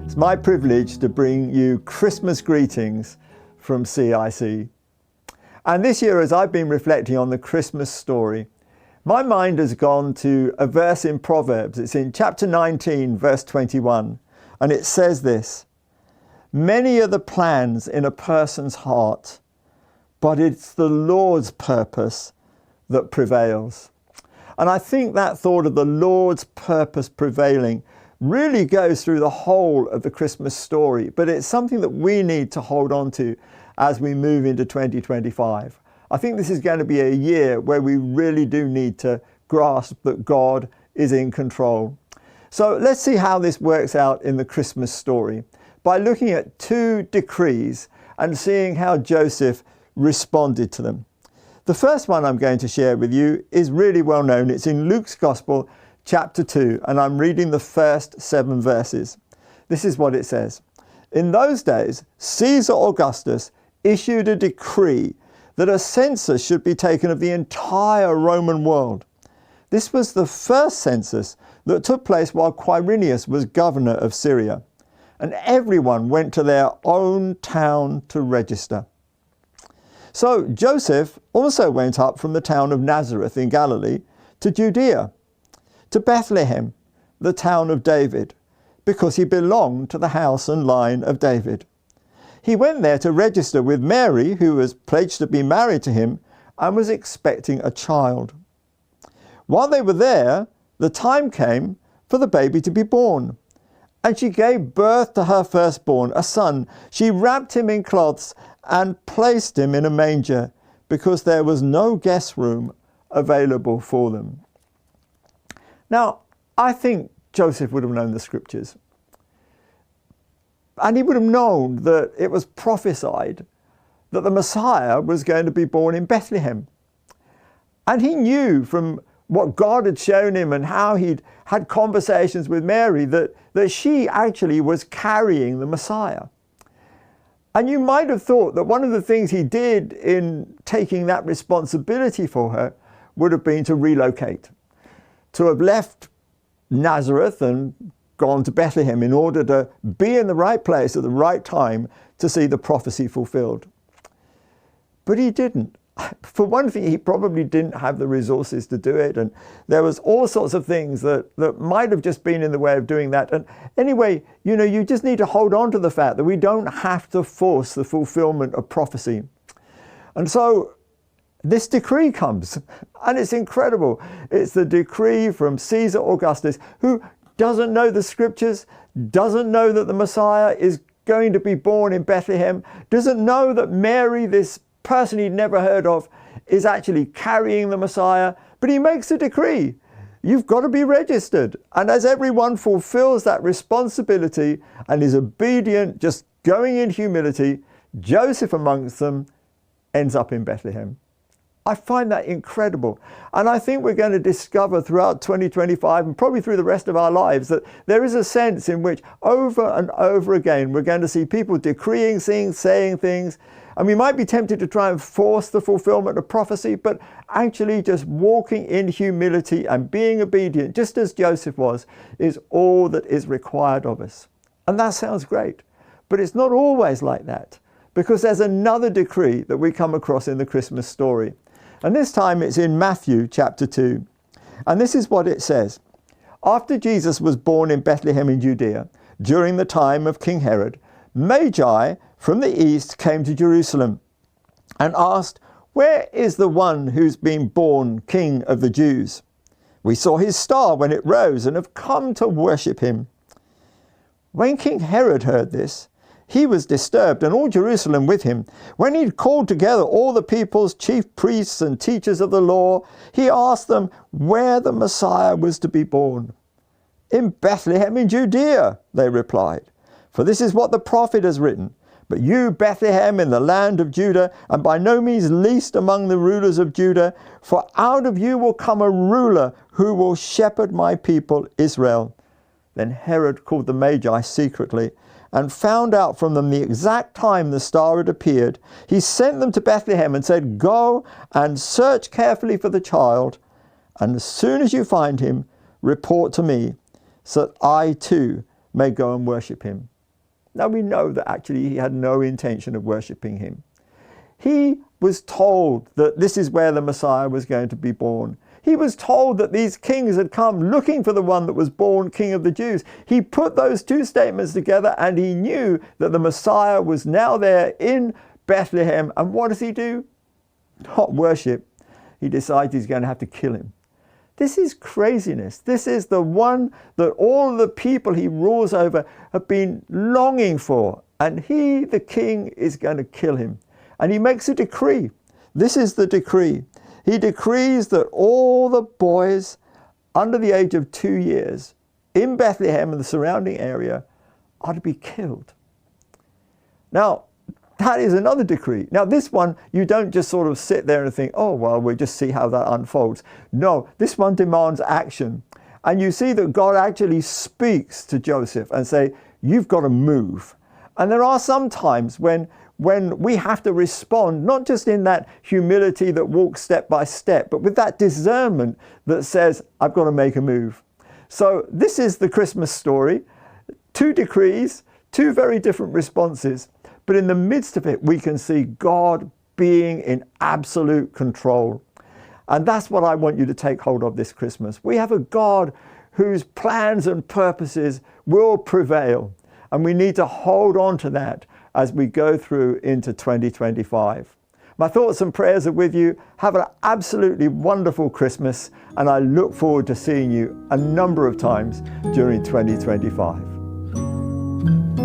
It's my privilege to bring you Christmas greetings from CiC. And this year, as I've been reflecting on the Christmas story, my mind has gone to a verse in Proverbs. It's in chapter 19, verse 21. And it says this: "Many are the plans in a person's heart, but it's the Lord's purpose that prevails." And I think that thought of the Lord's purpose prevailing really goes through the whole of the Christmas story, but it's something that we need to hold on to as we move into 2025. I think this is going to be a year where we really do need to grasp that God is in control. So let's see how this works out in the Christmas story by looking at two decrees and seeing how Joseph responded to them. The first one I'm going to share with you is really well known. It's in Luke's Gospel, chapter 2, and I'm reading the first 7 verses. This is what it says. "In those days, Caesar Augustus issued a decree that a census should be taken of the entire Roman world. This was the first census that took place while Quirinius was governor of Syria, and everyone went to their own town to register. So Joseph also went up from the town of Nazareth in Galilee to Judea, to Bethlehem, the town of David, because he belonged to the house and line of David. He went there to register with Mary, who was pledged to be married to him and was expecting a child. While they were there, the time came for the baby to be born, and she gave birth to her firstborn, a son. She wrapped him in cloths and placed him in a manger, because there was no guest room available for them." Now, I think Joseph would have known the scriptures. And he would have known that it was prophesied that the Messiah was going to be born in Bethlehem. And he knew from what God had shown him and how he'd had conversations with Mary that she actually was carrying the Messiah. And you might have thought that one of the things he did in taking that responsibility for her would have been to relocate, to have left Nazareth and gone to Bethlehem in order to be in the right place at the right time to see the prophecy fulfilled. But he didn't. For one thing, he probably didn't have the resources to do it, and there was all sorts of things that might have just been in the way of doing that. And anyway, you just need to hold on to the fact that we don't have to force the fulfillment of prophecy. And so this decree comes, and it's incredible. It's the decree from Caesar Augustus, who doesn't know the scriptures, doesn't know that the Messiah is going to be born in Bethlehem, doesn't know that Mary, this person he'd never heard of, is actually carrying the Messiah, but he makes a decree. You've got to be registered. And as everyone fulfills that responsibility and is obedient, just going in humility, Joseph amongst them ends up in Bethlehem. I find that incredible. And I think we're going to discover throughout 2025 and probably through the rest of our lives that there is a sense in which over and over again we're going to see people decreeing things, saying things, and we might be tempted to try and force the fulfillment of prophecy, but actually just walking in humility and being obedient, just as Joseph was, is all that is required of us. And that sounds great, but it's not always like that, because there's another decree that we come across in the Christmas story. And this time it's in Matthew chapter 2. And this is what it says. "After Jesus was born in Bethlehem in Judea, during the time of King Herod, Magi from the east came to Jerusalem and asked, 'Where is the one who's been born King of the Jews? We saw his star when it rose and have come to worship him.' When King Herod heard this, he was disturbed, and all Jerusalem with him. When he'd called together all the people's chief priests and teachers of the law, he asked them where the Messiah was to be born. 'In Bethlehem in Judea,' they replied, 'for this is what the prophet has written. But you, Bethlehem, in the land of Judah, and by no means least among the rulers of Judah, for out of you will come a ruler who will shepherd my people Israel.' Then Herod called the Magi secretly and found out from them the exact time the star had appeared. He sent them to Bethlehem and said, 'Go and search carefully for the child, and as soon as you find him, report to me, so that I too may go and worship him.'" Now we know that actually he had no intention of worshipping him. He was told that this is where the Messiah was going to be born. He was told that these kings had come looking for the one that was born King of the Jews. He put those two statements together and he knew that the Messiah was now there in Bethlehem. And what does he do? Not worship. He decides he's going to have to kill him. This is craziness. This is the one that all the people he rules over have been longing for. And he, the king, is going to kill him. And he makes a decree. This is the decree. He decrees that all the boys under the age of 2 years in Bethlehem and the surrounding area are to be killed. Now, that is another decree. Now, this one, you don't just sort of sit there and think, oh, well, we'll just see how that unfolds. No, this one demands action. And you see that God actually speaks to Joseph and say, you've got to move. And there are some times when we have to respond, not just in that humility that walks step by step, but with that discernment that says, I've got to make a move. So this is the Christmas story. 2 decrees, 2 very different responses. But in the midst of it, we can see God being in absolute control. And that's what I want you to take hold of this Christmas. We have a God whose plans and purposes will prevail. And we need to hold on to that as we go through into 2025. My thoughts and prayers are with you. Have an absolutely wonderful Christmas. And I look forward to seeing you a number of times during 2025.